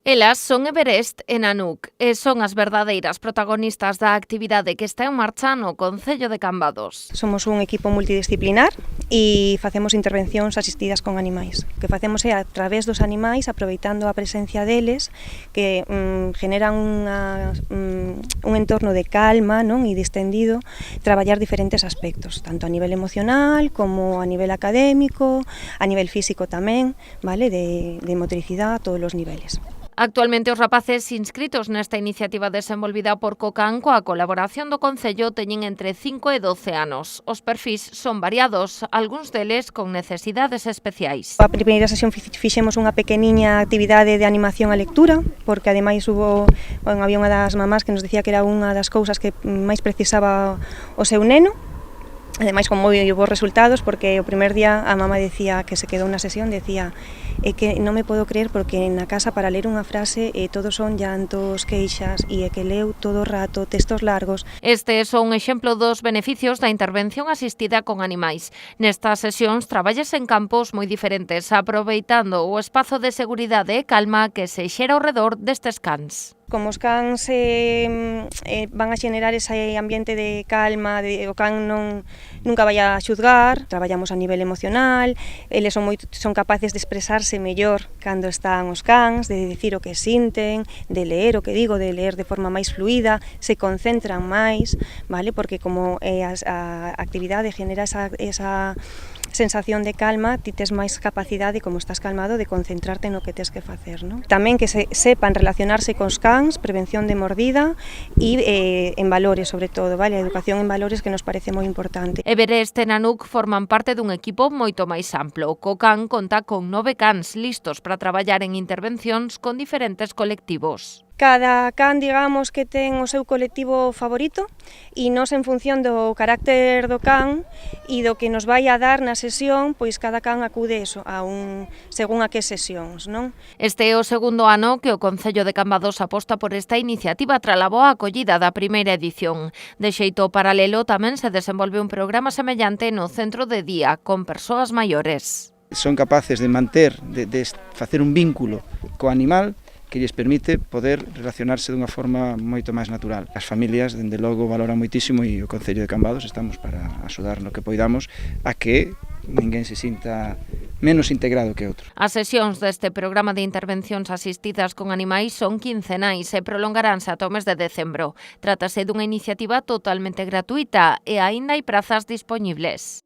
Elas son Everest e Nanook e son as verdadeiras protagonistas da actividade que está en marcha no Concello de Cambados. Somos un equipo multidisciplinar e facemos intervencións asistidas con animais. O que facemos é, a través dos animais, aproveitando a presencia deles, que generan un entorno de calma, non, e distendido, traballar diferentes aspectos, tanto a nivel emocional como a nivel académico, a nivel físico tamén, vale, de motricidade a todos os niveles. Actualmente os rapaces inscritos nesta iniciativa desenvolvida por COCAN coa colaboración do Concello teñen entre 5 e 12 anos. Os perfís son variados, algúns deles con necesidades especiais. A primeira sesión fixemos unha pequeniña actividade de animación á lectura, porque ademais había unha das mamás que nos dicía que era unha das cousas que máis precisaba o seu neno. Ademais, con moi bons resultados, porque o primer día a mamá decía que se quedou na sesión, decía que non me podo creer porque na casa para ler unha frase todos son llantos, queixas e que leu todo o rato textos largos. Este é só un exemplo dos beneficios da intervención asistida con animais. Nestas sesións traballas en campos moi diferentes, aproveitando o espazo de seguridade e calma que se xera ao redor destes cans. Como os cans van a xenerar ese ambiente de calma, o can nunca vai a xuzgar, traballamos a nivel emocional, eles son capaces de expresarse mellor cando están os cans, de dicir o que sinten, de ler o que digo, de ler de forma máis fluida, se concentran máis, vale? Porque como a actividade genera esa sensación de calma, ti tes máis capacidade, como estás calmado, de concentrarte no que tes que facer, non? Tamén que sepan relacionarse cos cans, prevención de mordida e en valores, sobre todo, vale? A educación en valores que nos parece moi importante. Everest e Nanook forman parte dun equipo moito máis amplo. COCAN conta con 9 cans listos para traballar en intervencións con diferentes colectivos. Cada can, digamos, que ten o seu colectivo favorito e nos, en función do carácter do can e do que nos vai a dar na sesión, pois cada can acude según a que sesións, non? Este é o segundo ano que o Concello de Cambados aposta por esta iniciativa tras a boa acollida da primeira edición. De xeito paralelo tamén se desenvolve un programa semellante no centro de día con persoas maiores. Son capaces de manter, de facer un vínculo co animal que lles permite poder relacionarse dunha forma moito máis natural. As familias, dende logo, valoran moitísimo e o Concello de Cambados estamos para axudar no que poidamos a que ninguén se sinta menos integrado que outro. As sesións deste programa de intervencións asistidas con animais son quincenais e prolongaránse ata o mes de decembro. Trátase dunha iniciativa totalmente gratuita e aínda hai prazas dispoñibles.